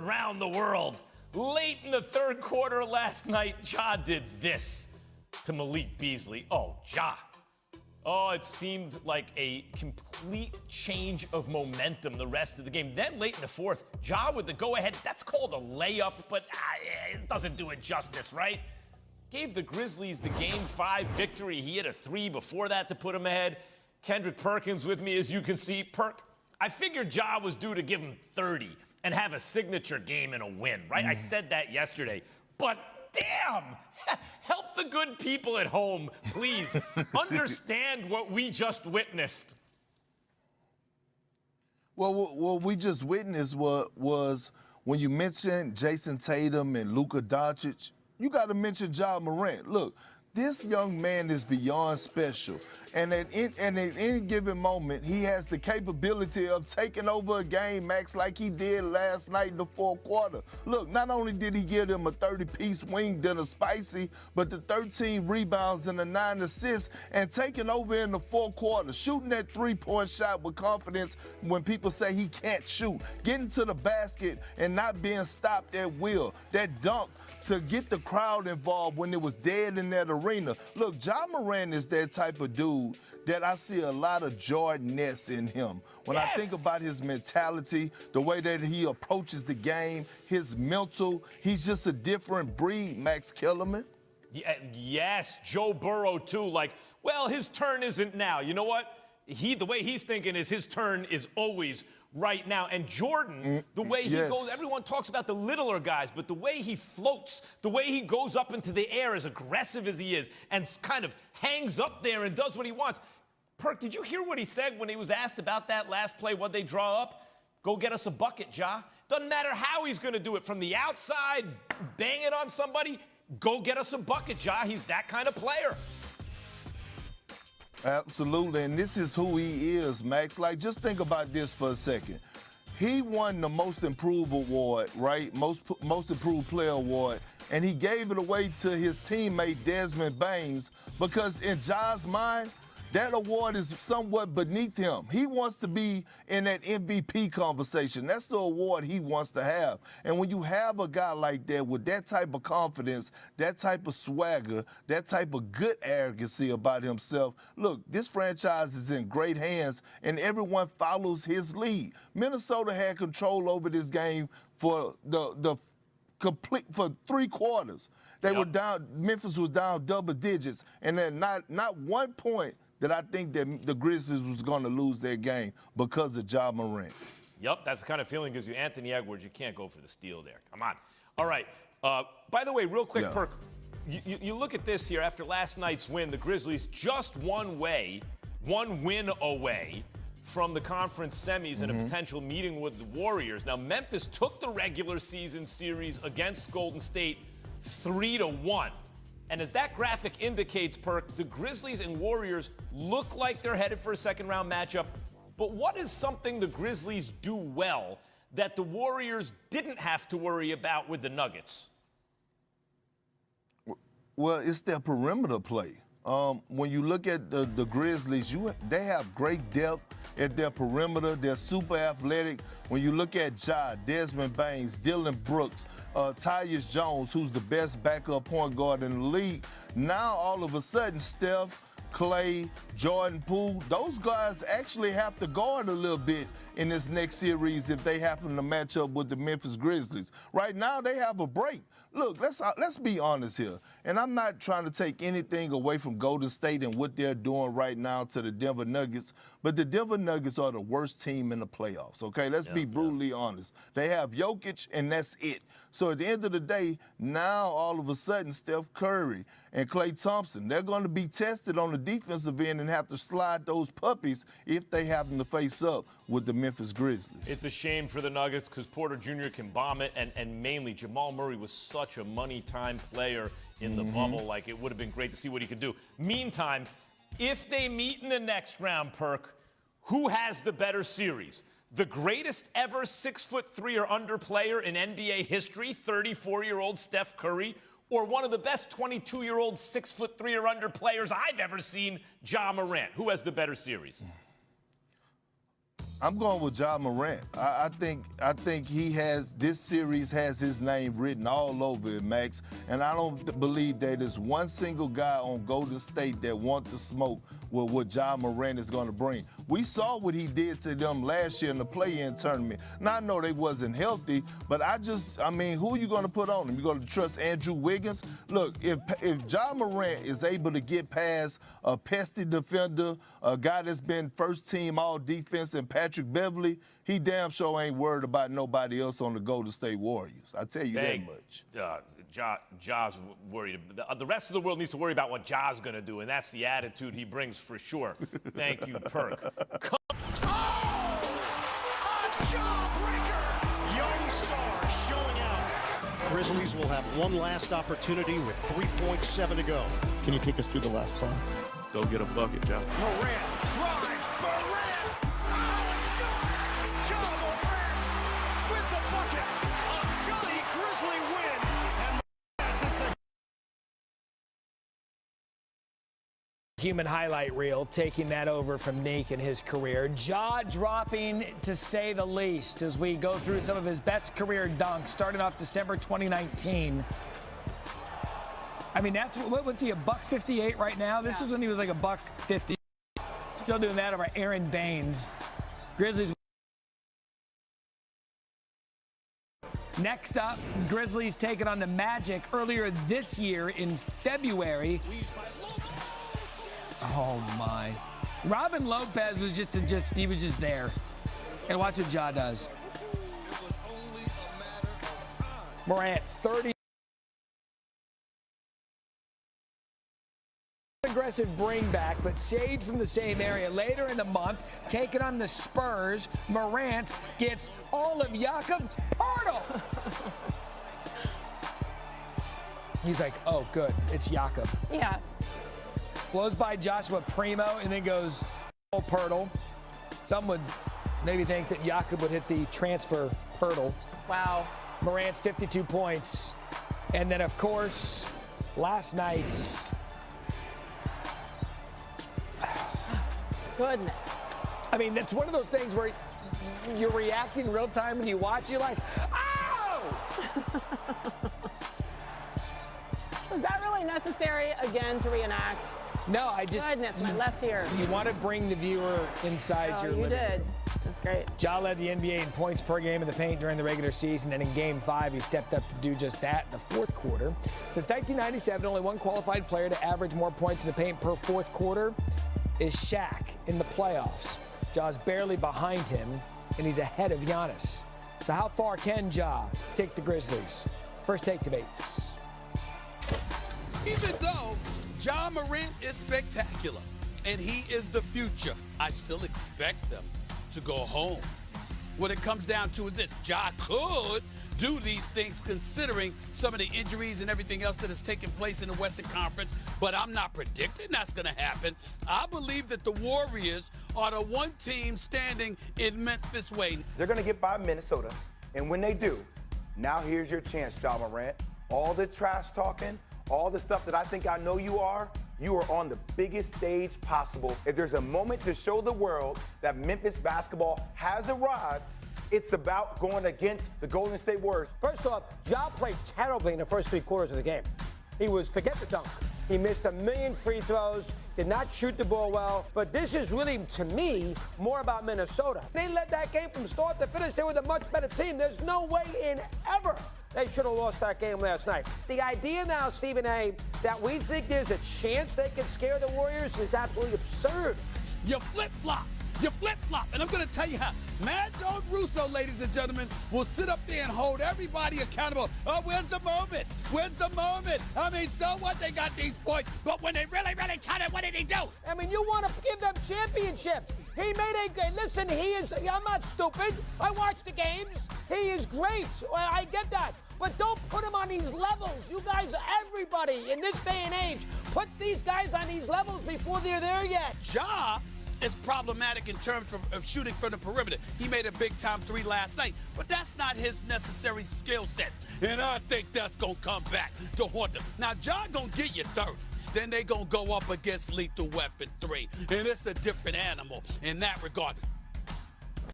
round the world. Late in the third quarter last night, Ja did this to Malik Beasley. Oh, Ja. Oh, it seemed like a complete change of momentum the rest of the game. Then late in the fourth, Ja with the go-ahead. That's called a layup, but it doesn't do it justice, right? Gave the Grizzlies the Game 5 victory. He hit a three before that to put him ahead. Kendrick Perkins with me, as you can see. Perk, I figured Ja was due to give him 30 and have a signature game and a win, right? I said that yesterday. But damn, help the good people at home, please. Understand what we just witnessed. Well, what we just witnessed was when you mentioned Jason Tatum and Luka Doncic, you got to mention Ja Morant. Look, this young man is beyond special. And at any given moment, he has the capability of taking over a game, Max, like he did last night in the fourth quarter. Look, not only did he give them a 30-piece wing dinner spicy, but the 13 rebounds and the 9 assists, and taking over in the fourth quarter, shooting that three-point shot with confidence when people say he can't shoot, getting to the basket and not being stopped at will. That dunk to get the crowd involved when it was dead in that arena. Look, Ja Morant is that type of dude that I see a lot of Jordan-ness in him. When I think about his mentality, the way that he approaches the game, his mental, he's just a different breed, Max Kellerman. Yeah, yes, Joe Burrow too. Like, well, his turn isn't now. You know what? The way he's thinking is his turn is always right now. And Jordan, the way he goes, everyone talks about the littler guys, but the way he floats, the way he goes up into the air as aggressive as he is and kind of hangs up there and does what he wants. Perk, did you hear what he said when he was asked about that last play, what they draw up? Go get us a bucket, Ja. Doesn't matter how he's going to do it. From the outside, bang it on somebody, go get us a bucket, Ja. He's that kind of player. Absolutely, and this is who he is, Max. Like, just think about this for a second. He won the Most Improved Award, right? Most Improved Player Award, and he gave it away to his teammate Desmond Baines because in Ja's mind, that award is somewhat beneath him. He wants to be in that MVP conversation. That's the award he wants to have. And when you have a guy like that with that type of confidence, that type of swagger, that type of good arrogancy about himself, look, this franchise is in great hands and everyone follows his lead. Minnesota had control over this game for for 3 quarters. They were down, Memphis was down double digits, and then not one point that I think that the Grizzlies was going to lose their game because of Ja Morant. Yep, that's the kind of feeling gives you Anthony Edwards. You can't go for the steal there. Come on. All right. By the way, real quick, Perk, you look at this here. After last night's win, the Grizzlies just one win away from the conference semis and a potential meeting with the Warriors. Now, Memphis took the regular season series against Golden State 3-1. And as that graphic indicates, Perk, the Grizzlies and Warriors look like they're headed for a second-round matchup. But what is something the Grizzlies do well that the Warriors didn't have to worry about with the Nuggets? Well, it's their perimeter play. When you look at the Grizzlies, they have great depth at their perimeter. They're super athletic. When you look at Ja, Desmond Baines, Dylan Brooks, Tyus Jones, who's the best backup point guard in the league, now all of a sudden Steph, Clay, Jordan Poole, those guys actually have to guard a little bit in this next series if they happen to match up with the Memphis Grizzlies. Right now, they have a break. Look, let's be honest here. And I'm not trying to take anything away from Golden State and what they're doing right now to the Denver Nuggets, but the Denver Nuggets are the worst team in the playoffs, okay? Let's be brutally honest. They have Jokic, and that's it. So at the end of the day, now all of a sudden, Steph Curry and Klay Thompson, they're going to be tested on the defensive end and have to slide those puppies if they happen to face up with the Memphis Grizzlies. It's a shame for the Nuggets because Porter Jr. can bomb it, and mainly Jamal Murray was such a money-time player in the bubble. Like, it would have been great to see what he could do. Meantime, if they meet in the next round, Perk, who has the better series? The greatest ever 6'3" or under player in NBA history, 34-year-old Steph Curry, or one of the best 22-year-old 6'3" or under players I've ever seen, Ja Morant? Who has the better series? I'm going with Ja Morant. I think he has, this series has his name written all over it, Max. And I don't believe that there's one single guy on Golden State that wants to smoke with what Ja Morant is going to bring. We saw what he did to them last year in the play-in tournament. Now, I know they wasn't healthy, but I mean, who are you going to put on him? You going to trust Andrew Wiggins? Look, if Ja Morant is able to get past a pesky defender, a guy that's been first team all defense, and Patrick Beverly, he damn sure ain't worried about nobody else on the Golden State Warriors. I tell you that much. Ja's worried. The rest of the world needs to worry about what Ja's going to do, and that's the attitude he brings for sure. Thank you, Perk. Young star showing out. Grizzlies will have one last opportunity with 3.7 to go. Can you take us through the last play? Let's go get a bucket, John. Morant drives. Morant. Oh, it's good. Ja Morant with the bucket. A gutty Grizzly win. And Morant is the human highlight reel, taking that over from Nick in his career. Ja dropping, to say the least, as we go through some of his best career dunks, starting off December 2019. I mean, that's what's he, $158 right now? This is when he was like $150. Still doing that over Aaron Baines. Grizzlies. Next up, Grizzlies taking on the Magic earlier this year in February. Oh my! Robin Lopez was he was just there. And watch what Ja does. Morant, 30. Aggressive bring back, but Sage from the same area later in the month, taking on the Spurs. Morant gets all of Jakob Poeltl. He's like, oh, good, it's Jakob. Yeah. Blows by Joshua Primo and then goes Poeltl. Some would maybe think that Jakob would hit the transfer Poeltl. Wow. Morant's 52 points. And then, of course, last night's. Goodness. I mean, that's one of those things where you're reacting real time and you watch, you're like, ow! Was that really necessary again to reenact? No, I just. Goodness, my left ear. You want to bring the viewer inside your living room. You did. That's great. Ja led the NBA in points per game in the paint during the regular season, and in Game 5, he stepped up to do just that in the fourth quarter. Since 1997, only one qualified player to average more points in the paint per fourth quarter is Shaq in the playoffs. Ja's barely behind him, and he's ahead of Giannis. So how far can Ja take the Grizzlies? First take debates. Even though Ja Morant is spectacular and he is the future, I still expect them to go home. What it comes down to is this: Ja could do these things considering some of the injuries and everything else that has taken place in the Western Conference, but I'm not predicting that's going to happen. I believe that the Warriors are the one team standing in Memphis way. They're going to get by Minnesota, and when they do, now here's your chance, Ja Morant. All the trash talking, all the stuff that I think I know you are on the biggest stage possible. If there's a moment to show the world that Memphis basketball has arrived, it's about going against the Golden State Warriors. First off, Ja played terribly in the first 3 quarters of the game. He was, forget the dunk. He missed 1 million free throws, did not shoot the ball well. But this is really, to me, more about Minnesota. They led that game from start to finish. They were the much better team. There's no way in ever they should have lost that game last night. The idea now, Stephen A., that we think there's a chance they could scare the Warriors is absolutely absurd. You flip-flop. You flip-flop. And I'm going to tell you how. Mad Dog Russo, ladies and gentlemen, will sit up there and hold everybody accountable. Oh, where's the moment? Where's the moment? I mean, so what? They got these points. But when they really, really counted, what did he do? I mean, you want to give them championships. He made listen, I'm not stupid. I watch the games. He is great. Well, I get that. But don't put him on these levels. You guys, everybody in this day and age puts these guys on these levels before they're there yet. Ja is problematic in terms of shooting from the perimeter. He made a big-time 3 last night, but that's not his necessary skill set. And I think that's going to come back to haunt them. Now, Ja going to get you 30. Then they going to go up against Lethal Weapon 3. And it's a different animal in that regard.